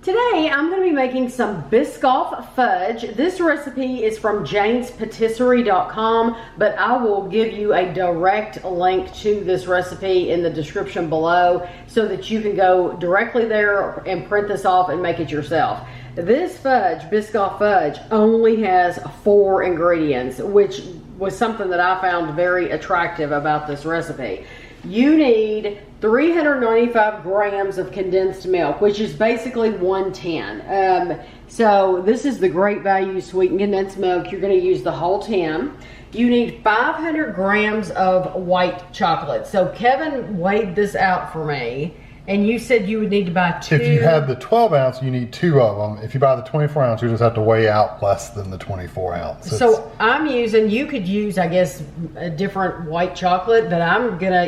Today I'm going to be making some Biscoff Fudge. This recipe is from janespatisserie.com, but I will give you a direct link to this recipe in the description below so that you can go directly there and print this off and make it yourself. This fudge, Biscoff Fudge, only has 4 ingredients, which was something that I found very attractive about this recipe. You need 395 grams of condensed milk, which is basically 110. So this is the Great Value sweetened condensed milk. You're going to use the whole 10. You need 500 grams of white chocolate. So Kevin weighed this out for me, and you said you would need to buy 2. If you have the 12 ounce, you need 2 of them. If you buy the 24 ounce, you just have to weigh out less than the 24 ounce. So I'm using, you could use, I guess, a different white chocolate, but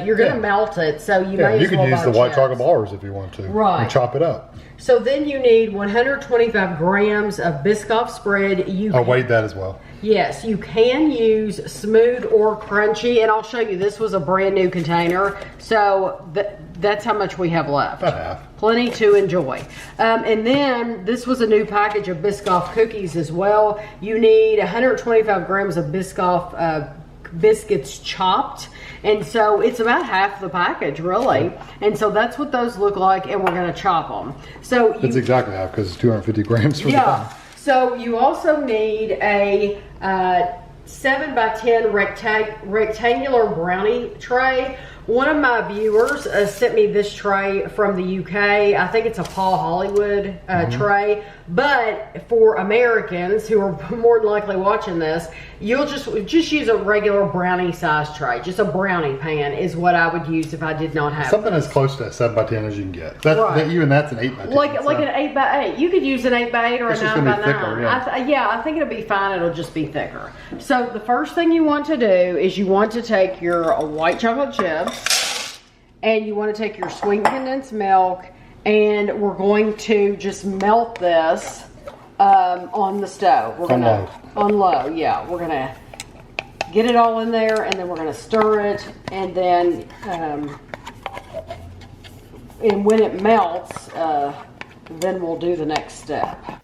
you're gonna melt it, so you may as well you could use the white chocolate chips. bars if you want to. Right. And chop it up. So then you need 125 grams of Biscoff spread. I weighed that as well. Yes, you can use smooth or crunchy, and I'll show you, this was a brand new container, so that's how much we have left. About half. Plenty to enjoy. And then this was a new package of Biscoff cookies as well. You need 125 grams of Biscoff biscuits chopped, and so it's about half the package really, and so that's what those look like, and we're going to chop them. So it's exactly half because it's 250 grams for the pound. So you also need a 7 by 10 rectangular brownie tray. One of my viewers sent me this tray from the UK. I think it's a Paul Hollywood tray. But for Americans who are more than likely watching this, you'll just use a regular brownie size tray. Just a brownie pan is what I would use if I did not have something this. as close to a 7 by 10 as you can get. Even that's an 8 by 10. Like an 8 by 8. You could use an 8 by 8 or a 9 by 9. Thicker, I think it'll be fine. It'll just be thicker. So the first thing you want to do is you want to take your white chocolate chips and you want to take your sweetened condensed milk, and we're going to just melt this on the stove. We're gonna on low. Yeah, we're gonna get it all in there, and then we're gonna stir it, and then and when it melts, then we'll do the next step.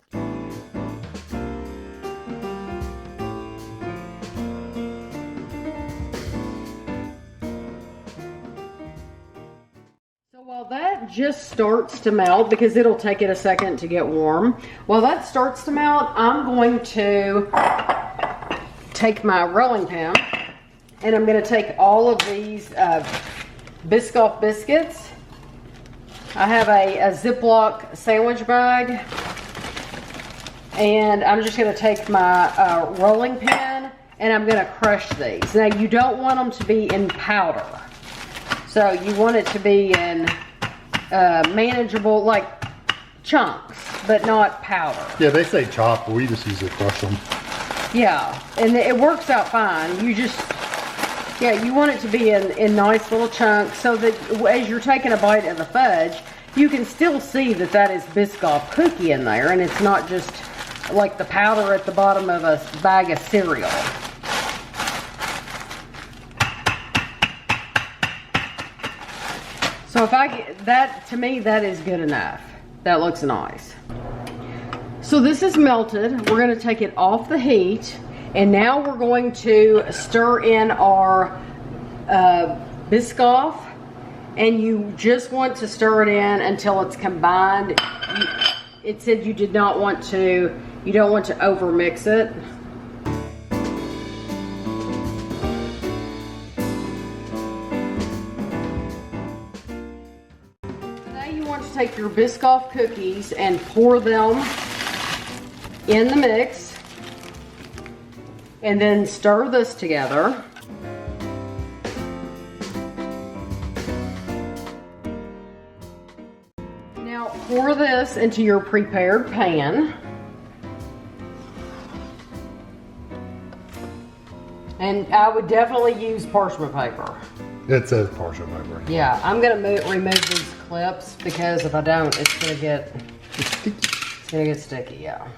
While that just starts to melt, because it'll take it a second to get warm, while that starts to melt, I'm going to take my rolling pin and I'm going to take all of these Biscoff biscuits. I have a Ziploc sandwich bag, and I'm just going to take my rolling pin and I'm going to crush these. Now, you don't want them to be in powder. So you want it to be in manageable, like chunks, but not powder. Yeah, they say chop, but we just usually crush them. Yeah, and it works out fine. You want it to be in nice little chunks so that as you're taking a bite of the fudge, you can still see that is Biscoff cookie in there, and it's not just like the powder at the bottom of a bag of cereal. So if I get that, to me, that is good enough. That looks nice. So this is melted. We're going to take it off the heat, and now we're going to stir in our Biscoff, and you just want to stir it in until it's combined. It said you don't want to over mix it. Take your Biscoff cookies and pour them in the mix, and then stir this together. Now pour this into your prepared pan, and I would definitely use parchment paper. It says parchment paper. Yeah, I'm gonna remove these clips because if I don't, it's gonna get sticky. Yeah.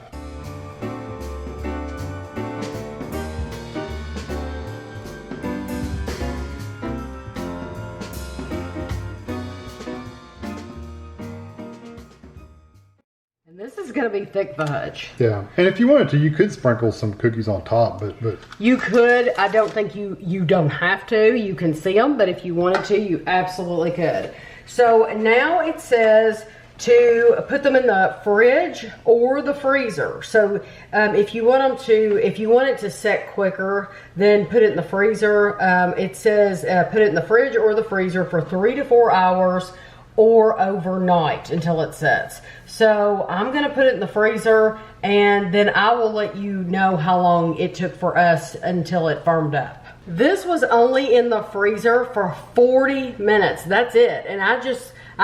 This is going to be thick fudge. Yeah, and if you wanted to, you could sprinkle some cookies on top, but you could. I don't think you don't have to. You can see them, but if you wanted to, you absolutely could. So now it says to put them in the fridge or the freezer. So if you want it to set quicker, then put it in the freezer. It says put it in the fridge or the freezer for 3 to 4 hours or overnight until it sets. So I'm gonna put it in the freezer, and then I will let you know how long it took for us until it firmed up. This was only in the freezer for 40 minutes. That's it. And I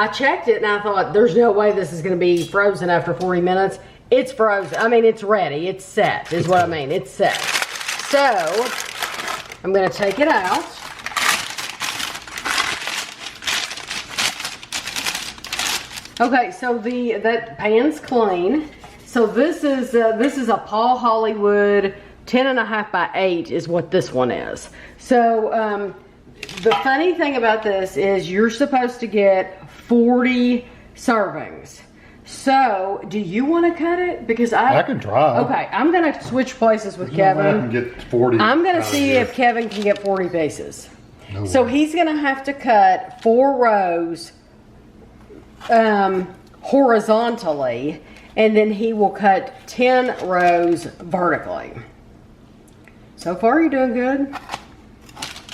checked it and I thought, there's no way this is gonna be frozen after 40 minutes. It's frozen. I mean, it's ready. It's set, is what I mean. It's set. So I'm gonna take it out. Okay, so that pan's clean. So this is a Paul Hollywood 10.5 by 8 is what this one is. So the funny thing about this is you're supposed to get 40 servings. So do you want to cut it? Because I can try. Okay, I'm gonna switch places with Kevin. I can get 40. I'm gonna see if Kevin can get 40 pieces. No So way. he's gonna have to cut 4 rows horizontally, and then he will cut 10 rows vertically. So far, you're doing good.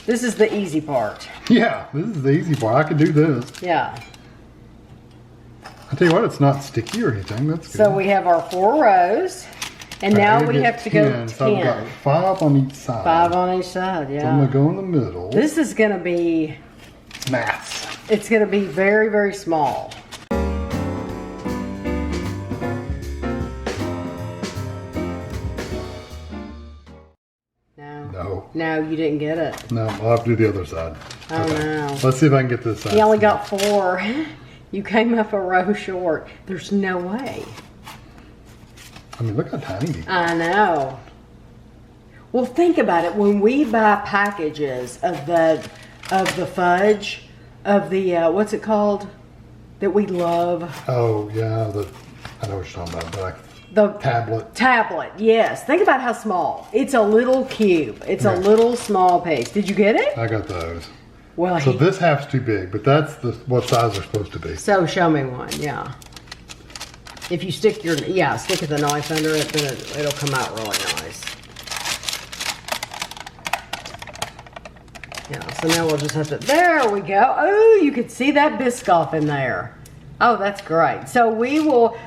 This is the easy part. Yeah, this is the easy part. I can do this. Yeah. I tell you what, it's not sticky or anything. That's good. So we have our 4 rows, and now we have to go 10. So I've got 5 on each side. 5 on each side, yeah. So I'm gonna go in the middle. This is gonna be, maths. it's gonna be very, very small. No, you didn't get it. No, I'll have to do the other side. Oh, no. Let's see if I can get this side. He only got 4. You came up a row short. There's no way. I mean, look how tiny these are. I know. Well, think about it. When we buy packages of the fudge, of the, what's it called? That we love. Oh, yeah, I know what you're talking about, but The tablet, yes. Think about how small. It's a little cube. It's a little small piece. Did you get it? I got those. Well, so this half's too big, but that's what size they're supposed to be. So show me one, yeah. If you stick the knife under it, then it'll come out really nice. Yeah, so now we'll just have to, there we go. Oh, you could see that Biscoff in there. Oh, that's great. So we will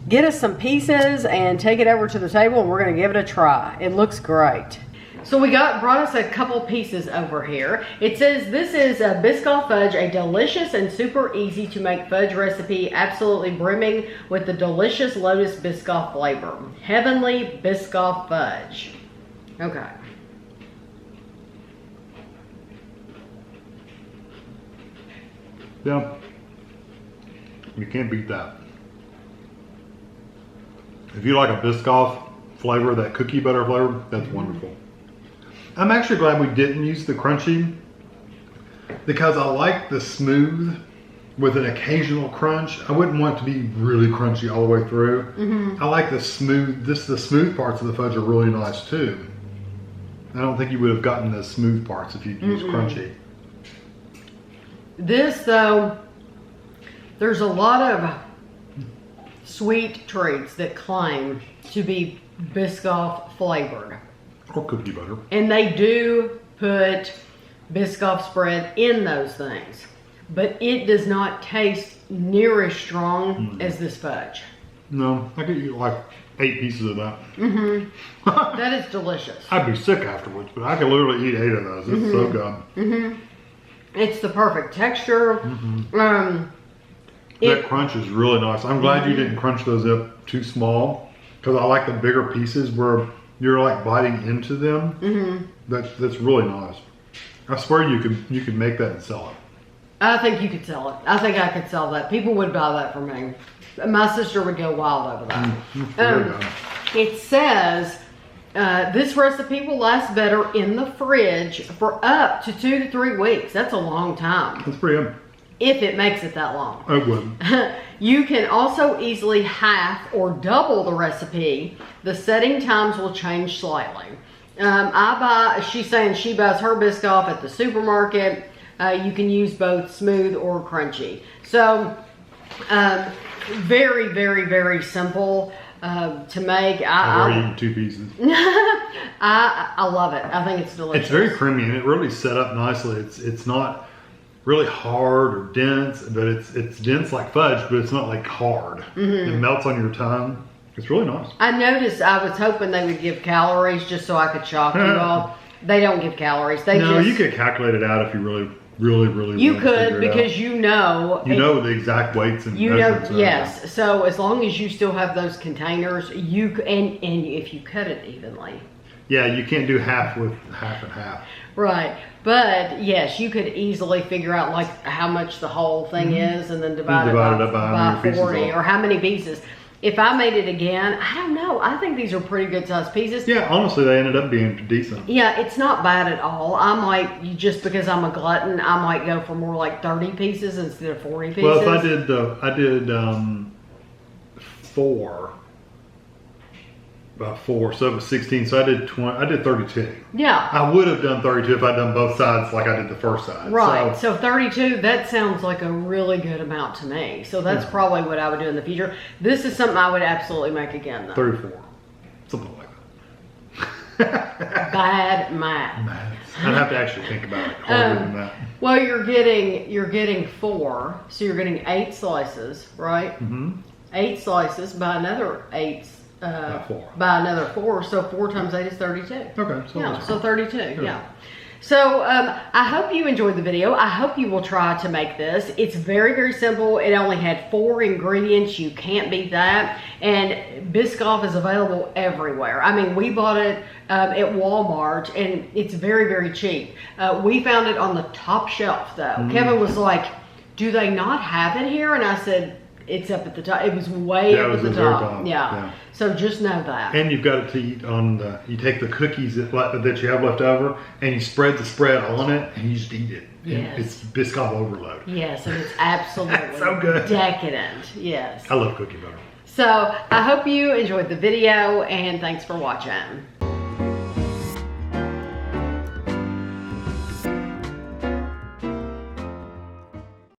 get us some pieces and take it over to the table, and we're gonna give it a try. It looks great. So we brought us a couple pieces over here. It says this is a Biscoff Fudge, a delicious and super easy to make fudge recipe, absolutely brimming with the delicious Lotus Biscoff flavor. Heavenly Biscoff Fudge. Okay. Yeah, you can't beat that. If you like a Biscoff flavor, that cookie butter flavor, that's wonderful. I'm actually glad we didn't use the crunchy because I like the smooth with an occasional crunch. I wouldn't want it to be really crunchy all the way through. I like the smooth, the smooth parts of the fudge are really nice too. I don't think you would have gotten the smooth parts if you'd used crunchy. This though, there's a lot of sweet treats that claim to be Biscoff flavored. Or cookie butter. And they do put Biscoff spread in those things. But it does not taste near as strong as this fudge. No, I could eat like 8 pieces of that. That is delicious. I'd be sick afterwards, but I could literally eat 8 of those. It's so good. It's the perfect texture. That crunch is really nice. I'm glad you didn't crunch those up too small, because I like the bigger pieces where you're like biting into them. That's really nice. I swear you could make that and sell it. I think you could sell it. I think I could sell that. People would buy that from me. My sister would go wild over that. It says this recipe will last better in the fridge for up to 2 to 3 weeks. That's a long time. That's pretty good. if it makes it that long. It wouldn't. You can also easily half or double the recipe. The setting times will change slightly. She's saying she buys her Biscoff at the supermarket. You can use both smooth or crunchy. So, very, very, very simple to make. I've already eaten 2 pieces. I love it. I think it's delicious. It's very creamy and it really set up nicely. It's not really hard or dense, but it's dense like fudge, but it's not like hard. It melts on your tongue. It's really nice. I noticed, I was hoping they would give calories just so I could shock you all. They don't give calories. You could calculate it out if you really you could, because you know the exact weights and measurements. Yes. So as long as you still have those containers, and if you cut it evenly. Yeah, you can't do half with half and half. Right. But yes, you could easily figure out like how much the whole thing is and then divide it up by 40 or how many pieces. If I made it again, I don't know. I think these are pretty good sized pieces. Yeah, honestly, they ended up being decent. Yeah, it's not bad at all. I might, just because I'm a glutton, I might go for more like 30 pieces instead of 40 pieces. Well, if I did 4. About 4, so it was 16. So I did 32. Yeah. I would have done 32 if I'd done both sides like I did the first side. Right. So 32, that sounds like a really good amount to me. So that's probably what I would do in the future. This is something I would absolutely make again, though. 34. Something like that. Bad math. I'd have to actually think about it harder than that. Well, you're getting 4, so you're getting 8 slices, right? Mm-hmm. 8 slices by another 8. By another 4, so 4 times 8 is 32. Okay, so yeah, so 32. Yeah. So I hope you enjoyed the video. I hope you will try to make this. It's very, very simple. It only had 4 ingredients. You can't beat that. And Biscoff is available everywhere. I mean, we bought it at Walmart, and it's very, very cheap. We found it on the top shelf, though. Kevin was like, "Do they not have it here?" And I said, it's up at the top. It was way up at the top. Yeah. So just know that. And you've got it to eat on you take the cookies that you have left over and you spread the spread on it and you just eat it. Yes. And it's Biscoff overload. Yes, and it's absolutely so good. Decadent. Yes. I love cookie butter. So I hope you enjoyed the video and thanks for watching.